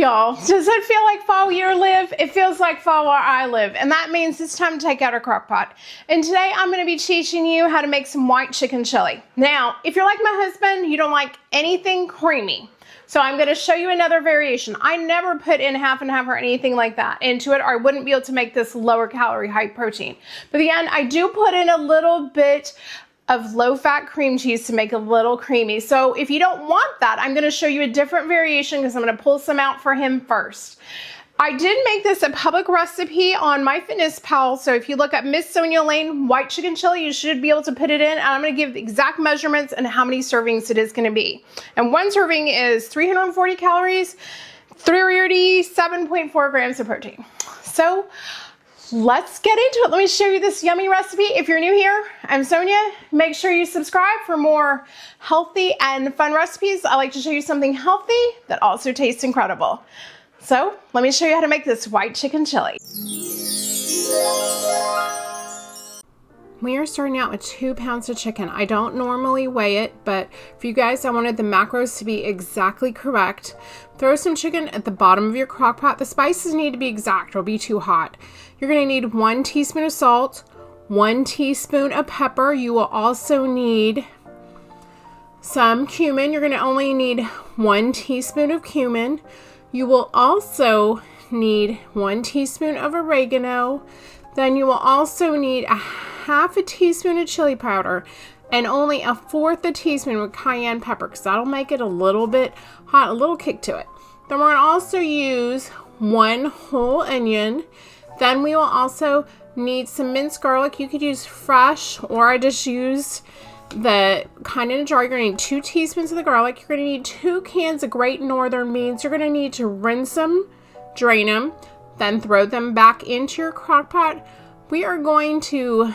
y'all. Does it feel like fall where you live? It feels like fall where I live. And that means it's time to take out our crock pot. And today I'm going to be teaching you how to make some white chicken chili. Now, if you're like my husband, you don't like anything creamy. So I'm going to show you another variation. I never put in half and half or anything like that into it, or I wouldn't be able to make this lower calorie, high protein. But again, I do put in a little bit of low-fat cream cheese to make it a little creamy. So if you don't want that, I'm gonna show you a different variation because I'm gonna pull some out for him first. I did make this a public recipe on MyFitnessPal, so if you look up Miss Sonia Elaine white chicken chili, you should be able to put it in, and I'm gonna give the exact measurements and how many servings it is gonna be. And one serving is 340 calories, 37.4 grams of protein. So, let's get into it. Let me show you this yummy recipe. If you're new here, I'm Sonia. Make sure you subscribe for more healthy and fun recipes. I like to show you something healthy that also tastes incredible. So let me show you how to make this white chicken chili. We are starting out with 2 pounds of chicken. I don't normally weigh it, but for you guys, I wanted the macros to be exactly correct. Throw some chicken at the bottom of your crock pot. The spices need to be exact or it'll be too hot. You're gonna need 1 teaspoon of salt, 1 teaspoon of pepper. You will also need some cumin. You're gonna only need 1 teaspoon of cumin. You will also need 1 teaspoon of oregano. Then you will also need a half a teaspoon of chili powder and only a 1/4 a teaspoon of cayenne pepper because that'll make it a little bit hot, a little kick to it. Then we're gonna also use 1 whole onion. Then we will also need some minced garlic. You could use fresh, or I just used the kind in a jar. You're gonna need 2 teaspoons of the garlic. You're gonna need 2 cans of Great Northern beans. You're gonna need to rinse them, drain them, then throw them back into your crock pot. We are going to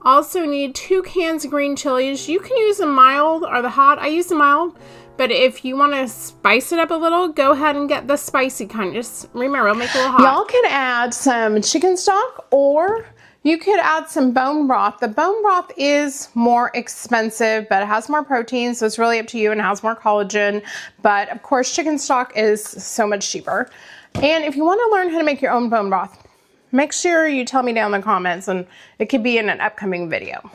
also need 2 cans of green chilies. You can use the mild or the hot. I use the mild, but if you want to spice it up a little, go ahead and get the spicy kind. Just remember, it'll make it a little hot. Y'all can add some chicken stock, or you could add some bone broth. The bone broth is more expensive, but it has more protein, so it's really up to you, and it has more collagen. But of course, chicken stock is so much cheaper. And if you want to learn how to make your own bone broth, make sure you tell me down in the comments, and it could be in an upcoming video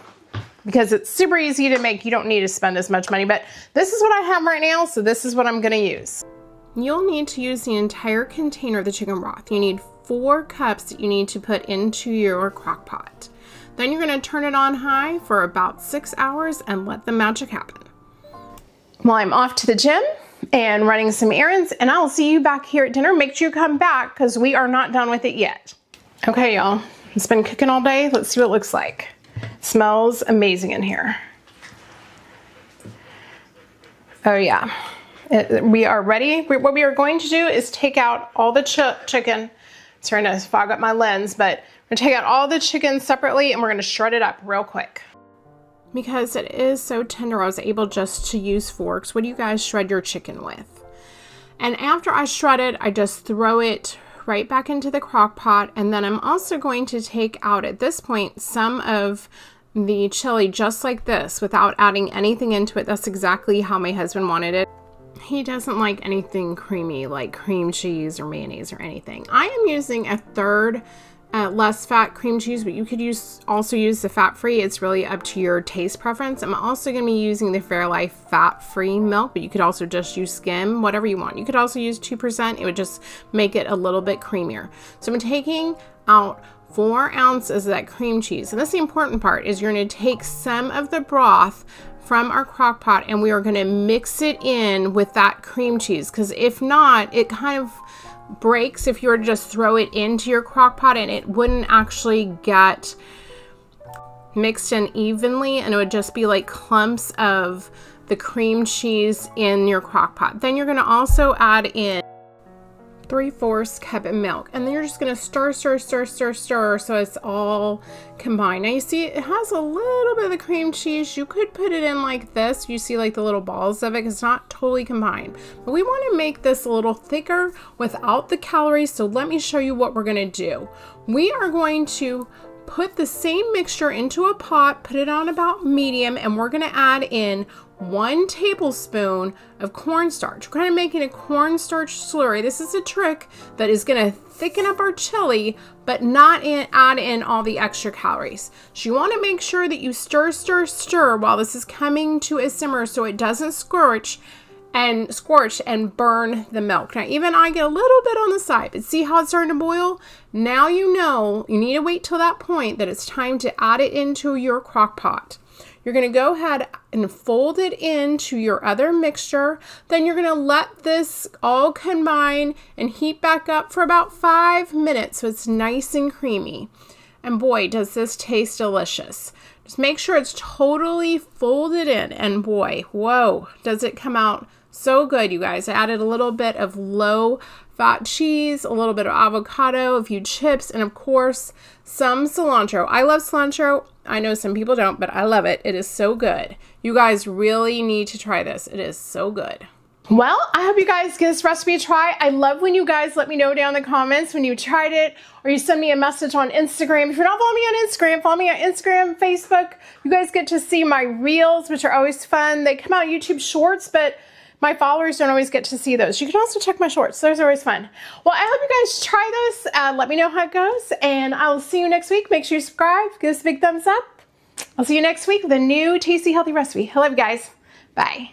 because it's super easy to make. You don't need to spend as much money, but this is what I have right now, so this is what I'm going to use. You'll need to use the entire container of the chicken broth. You need 4 cups that you need to put into your crock pot. Then you're going to turn it on high for about 6 hours and let the magic happen. Well, I'm off to the gym and running some errands, and I'll see you back here at dinner. Make sure you come back because we are not done with it yet. Okay, y'all, it's been cooking all day. Let's see what it looks like. It smells amazing in here. Oh yeah, we are ready. What we are going to do is take out all the chicken. It's trying to fog up my lens, but we're gonna take out all the chicken separately and we're gonna shred it up real quick. Because it is so tender, I was able just to use forks. What do you guys shred your chicken with? And after I shred it, I just throw it right back into the crock pot, and then I'm also going to take out at this point some of the chili just like this without adding anything into it. That's exactly how my husband wanted it. He doesn't like anything creamy like cream cheese or mayonnaise or anything. I am using a 1/3 less fat cream cheese, but you could also use the fat-free. It's really up to your taste preference. I'm also going to be using the Fairlife fat-free milk, but you could also just use skim, whatever you want. You could also use 2%. It would just make it a little bit creamier. So I'm taking out 4 ounces of that cream cheese. And that's the important part, is you're going to take some of the broth from our crock pot and we are going to mix it in with that cream cheese, because if not, it kind of breaks if you were to just throw it into your crock pot, and it wouldn't actually get mixed in evenly, and it would just be like clumps of the cream cheese in your crock pot. Then you're going to also add in 3/4 cup of milk, and then you're just going to stir so it's all combined. Now you see it has a little bit of the cream cheese. You could put it in like this. You see like the little balls of it, because it's not totally combined, but we want to make this a little thicker without the calories. So let me show you what we're going to do. We are going to put the same mixture into a pot, put it on about medium, and we're gonna add in 1 tablespoon of cornstarch. We're kind of making a cornstarch slurry. This is a trick that is gonna thicken up our chili, but not add in all the extra calories. So you wanna make sure that you stir, stir, stir while this is coming to a simmer so it doesn't scorch and burn the milk. Now, even I get a little bit on the side, but see how it's starting to boil? Now you know you need to wait till that point that it's time to add it into your crock pot. You're going to go ahead and fold it into your other mixture. Then you're going to let this all combine and heat back up for about 5 minutes so it's nice and creamy. And boy, does this taste delicious. Just make sure it's totally folded in, and boy, whoa, does it come out so good, you guys. I added a little bit of low-fat cheese, a little bit of avocado, a few chips, and of course, some cilantro. I love cilantro. I know some people don't, but I love it. It is so good. You guys really need to try this. It is so good. Well, I hope you guys give this recipe a try. I love when you guys let me know down in the comments when you tried it, or you send me a message on Instagram. If you're not following me on Instagram, follow me on Instagram, Facebook. You guys get to see my reels, which are always fun. They come out YouTube shorts, but my followers don't always get to see those. You can also check my shorts. Those are always fun. Well, I hope you guys try this. Let me know how it goes, and I'll see you next week. Make sure you subscribe. Give us a big thumbs up. I'll see you next week with a new tasty, healthy recipe. I love you guys. Bye.